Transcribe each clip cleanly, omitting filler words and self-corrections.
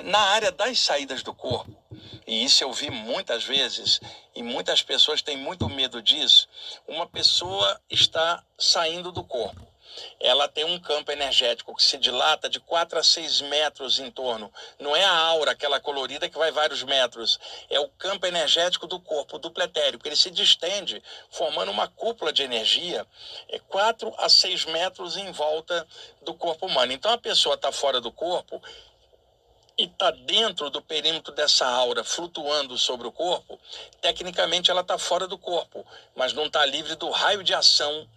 na área das saídas do corpo, e isso eu vi muitas vezes, e muitas pessoas têm muito medo disso, uma pessoa está saindo do corpo. Ela tem um campo energético que se dilata de 4 a 6 metros em torno. Não é a aura, aquela colorida que vai vários metros. É o campo energético do corpo, do pretérico. Ele se distende, formando uma cúpula de energia, 4 a 6 metros em volta do corpo humano. Então a pessoa está fora do corpo e está dentro do perímetro dessa aura, flutuando sobre o corpo. Tecnicamente ela está fora do corpo, mas não está livre do raio de ação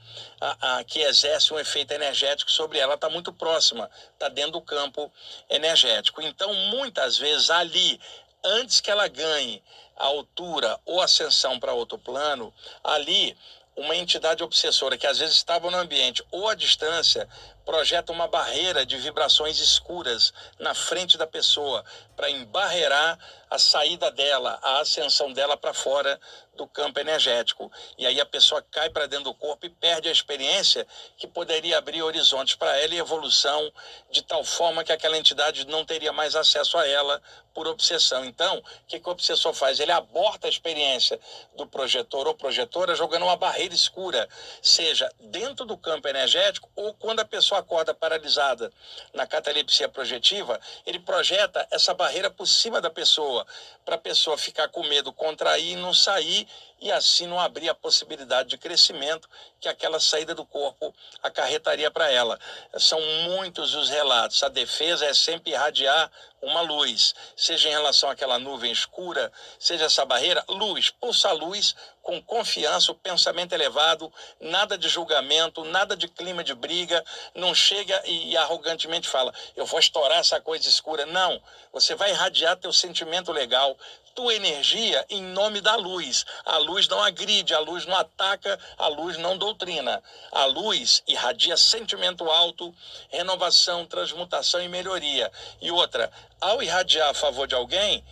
que exerce um efeito energético sobre ela. Está muito próxima, está dentro do campo energético. Então, muitas vezes ali, antes que ela ganhe a altura ou ascensão para outro plano, ali uma entidade obsessora que às vezes estava no ambiente ou à distância projeta uma barreira de vibrações escuras na frente da pessoa para embarrear a saída dela, a ascensão dela para fora do campo energético. E aí a pessoa cai para dentro do corpo e perde a experiência que poderia abrir horizontes para ela e evolução de tal forma que aquela entidade não teria mais acesso a ela por obsessão. Então, o que o obsessor faz? Ele aborta a experiência do projetor ou projetora jogando uma barreira escura, seja dentro do campo energético ou quando a pessoa acorda paralisada na catalepsia projetiva, ele projeta essa barreira por cima da pessoa, para a pessoa ficar com medo, contrair e não sair, e assim não abrir a possibilidade de crescimento que aquela saída do corpo acarretaria para ela. São muitos os relatos. A defesa é sempre irradiar uma luz, seja em relação àquela nuvem escura, seja essa barreira, luz, pulsa a luz com confiança, o pensamento elevado, nada de julgamento, nada de clima de briga, não chega e arrogantemente fala, eu vou estourar essa coisa escura. Não, você vai irradiar teu sentimento legal, tua energia em nome da luz. A luz não agride, a luz não ataca, a luz não doutrina. A luz irradia sentimento alto, renovação, transmutação e melhoria. E outra, ao irradiar a favor de alguém,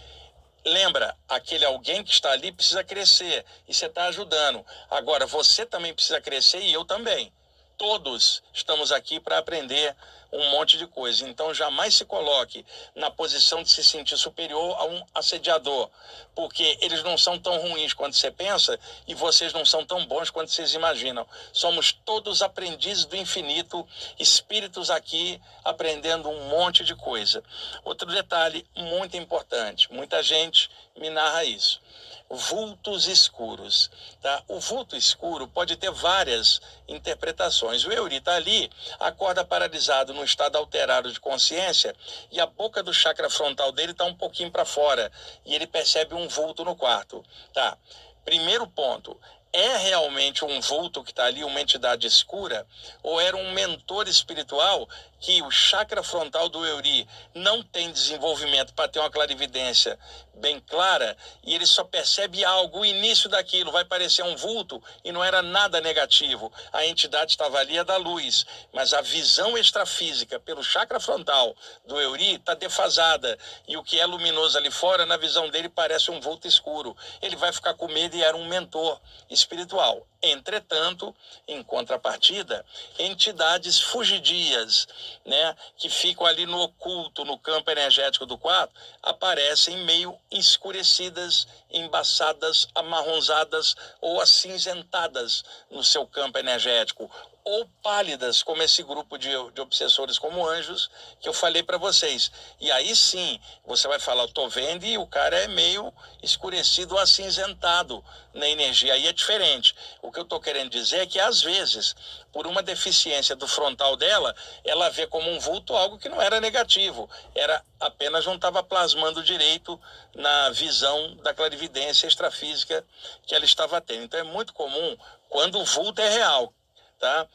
lembra, aquele alguém que está ali precisa crescer e você está ajudando. Agora, você também precisa crescer e eu também. Todos estamos aqui para aprender um monte de coisa. Então, jamais se coloque na posição de se sentir superior a um assediador, porque eles não são tão ruins quanto você pensa e vocês não são tão bons quanto vocês imaginam. Somos todos aprendizes do infinito, espíritos aqui aprendendo um monte de coisa. Outro detalhe muito importante, muita gente me narra isso. Vultos escuros, tá? O vulto escuro pode ter várias interpretações. O Euri está ali, acorda paralisado num estado alterado de consciência e a boca do chakra frontal dele está um pouquinho para fora e ele percebe um vulto no quarto, tá? Primeiro ponto, é realmente um vulto que está ali, uma entidade escura, ou era um mentor espiritual que o chakra frontal do Euri não tem desenvolvimento para ter uma clarividência bem clara e ele só percebe algo, o início daquilo vai parecer um vulto e não era nada negativo. A entidade estava ali, é da luz, mas a visão extrafísica pelo chakra frontal do Euri está defasada e o que é luminoso ali fora, na visão dele, parece um vulto escuro. Ele vai ficar com medo e era um mentor espiritual. Entretanto, em contrapartida, entidades fugidias, né, que ficam ali no oculto, no campo energético do quarto, aparecem meio escurecidas, embaçadas, amarronzadas ou acinzentadas no seu campo energético, ou pálidas, como esse grupo de obsessores como anjos que eu falei para vocês. E aí sim, você vai falar, eu tô vendo e o cara é meio escurecido ou acinzentado na energia. Aí é diferente. O que eu tô querendo dizer é que às vezes, por uma deficiência do frontal dela, ela vê como um vulto algo que não era negativo. Era apenas não estava plasmando direito na visão da clarividência extrafísica que ela estava tendo. Então é muito comum quando o vulto é real, tá?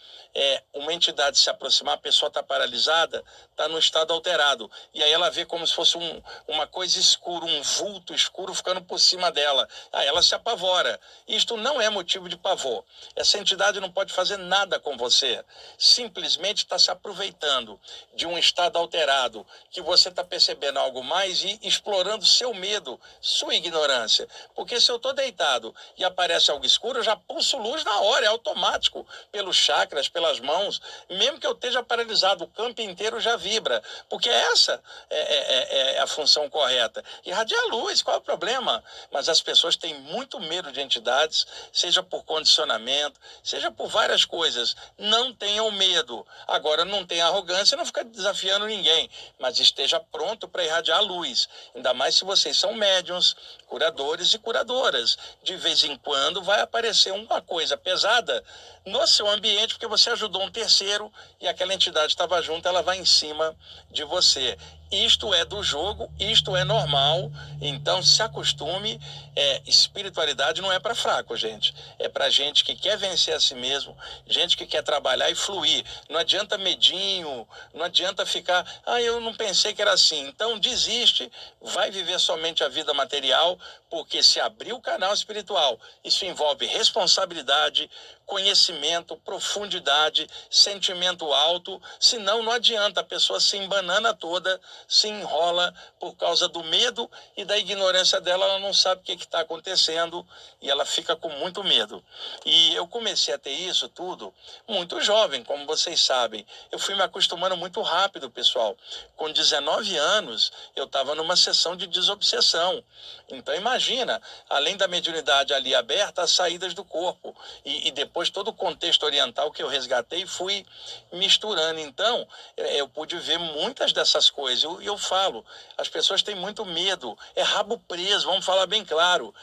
Uma entidade se aproximar, a pessoa está paralisada, está no estado alterado, e aí ela vê como se fosse uma coisa escura, um vulto escuro ficando por cima dela, aí ela se apavora. Isto não é motivo de pavor, essa entidade não pode fazer nada com você, simplesmente está se aproveitando de um estado alterado, que você está percebendo algo mais e explorando seu medo, sua ignorância, porque se eu estou deitado e aparece algo escuro, eu já pulso luz na hora, é automático, pelos chakras, pelas mãos, mesmo que eu esteja paralisado, o campo inteiro já vibra. fibra, porque essa é a função correta. Irradiar luz, qual é o problema? Mas as pessoas têm muito medo de entidades, seja por condicionamento, seja por várias coisas. Não tenham medo. Agora, não tenha arrogância, não fica desafiando ninguém, mas esteja pronto para irradiar luz. Ainda mais se vocês são médiuns, curadores e curadoras. De vez em quando vai aparecer uma coisa pesada no seu ambiente, porque você ajudou um terceiro e aquela entidade estava junto, ela vai em cima de você. Isto é do jogo, isto é normal, então se acostume. Espiritualidade não é para fraco, gente. É para gente que quer vencer a si mesmo, gente que quer trabalhar e fluir. Não adianta medinho, não adianta ficar, eu não pensei que era assim. Então desiste, vai viver somente a vida material, porque se abrir o canal espiritual, isso envolve responsabilidade, conhecimento, profundidade, sentimento alto, senão não adianta, a pessoa se embanana toda, se enrola por causa do medo e da ignorância dela, ela não sabe o que está acontecendo e ela fica com muito medo. E eu comecei a ter isso tudo muito jovem, como vocês sabem. Eu fui me acostumando muito rápido, pessoal. Com 19 anos, eu estava numa sessão de desobsessão. Então imagina, além da mediunidade ali aberta, as saídas do corpo. E depois todo o contexto oriental que eu resgatei, fui misturando. Então, eu pude ver muitas dessas coisas. E eu falo, as pessoas têm muito medo. É rabo preso, vamos falar bem claro.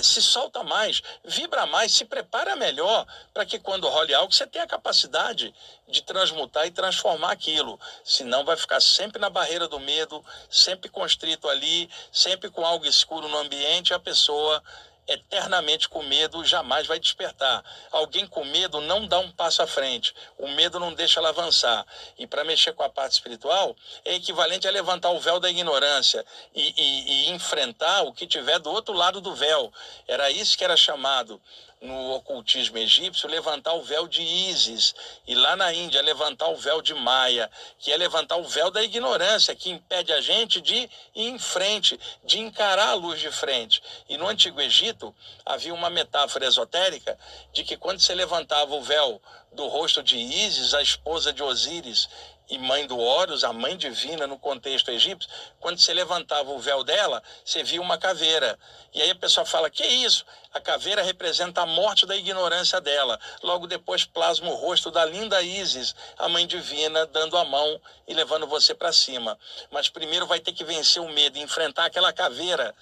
Se solta mais, vibra mais, se prepara melhor para que quando role algo, você tenha a capacidade de transmutar e transformar aquilo. Senão vai ficar sempre na barreira do medo, sempre constrito ali, sempre com algo escuro no ambiente, a pessoa eternamente com medo jamais vai despertar. Alguém com medo não dá um passo à frente. O medo não deixa ela avançar. E para mexer com a parte espiritual é equivalente a levantar o véu da ignorância e enfrentar o que tiver do outro lado do véu. Era isso que era chamado no ocultismo egípcio, levantar o véu de Ísis, e lá na Índia, levantar o véu de Maia, que é levantar o véu da ignorância, que impede a gente de ir em frente, de encarar a luz de frente. E no Antigo Egito, havia uma metáfora esotérica de que quando você levantava o véu do rosto de Ísis, a esposa de Osíris, e mãe do Horus, a mãe divina no contexto egípcio, quando você levantava o véu dela, você via uma caveira. E aí a pessoa fala, que isso? A caveira representa a morte da ignorância dela. Logo depois plasma o rosto da linda Ísis, a mãe divina, dando a mão e levando você para cima. Mas primeiro vai ter que vencer o medo, enfrentar aquela caveira,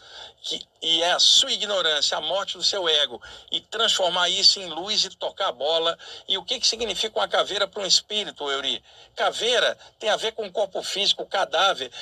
e é a sua ignorância, a morte do seu ego, e transformar isso em luz e tocar a bola. E o que significa uma caveira para um espírito, Euri? Caveira tem a ver com o corpo físico, o cadáver,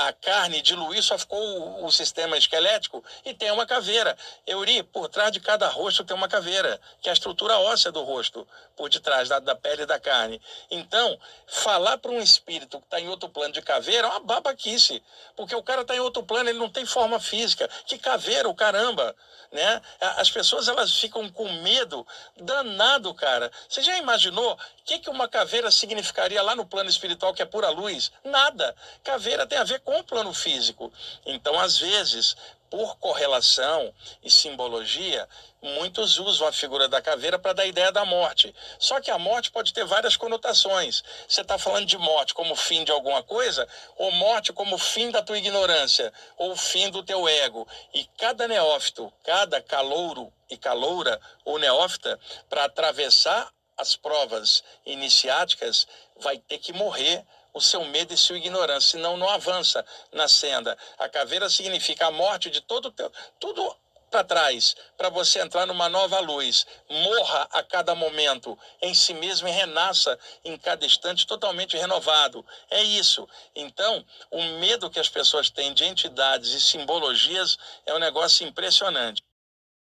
a carne diluir, só ficou o sistema esquelético e tem uma caveira. Euri, por trás de cada rosto tem uma caveira, que é a estrutura óssea do rosto, por detrás da pele e da carne. Então, falar para um espírito que está em outro plano de caveira é uma babaquice, porque o cara está em outro plano, ele não tem forma física. Que caveira, o caramba, né? As pessoas, elas ficam com medo danado, cara. Você já imaginou o que uma caveira significaria lá no plano espiritual, que é pura luz? Nada. Caveira tem a ver com o plano físico. Então, às vezes, por correlação e simbologia, muitos usam a figura da caveira para dar a ideia da morte. Só que a morte pode ter várias conotações. Você está falando de morte como fim de alguma coisa, ou morte como fim da tua ignorância, ou fim do teu ego. E cada neófito, cada calouro e caloura, ou neófita, para atravessar as provas iniciáticas, vai ter que morrer o seu medo e sua ignorância, senão não avança na senda. A caveira significa a morte de tudo para trás, para você entrar numa nova luz. Morra a cada momento em si mesmo e renasça em cada instante totalmente renovado. É isso. Então, o medo que as pessoas têm de entidades e simbologias é um negócio impressionante.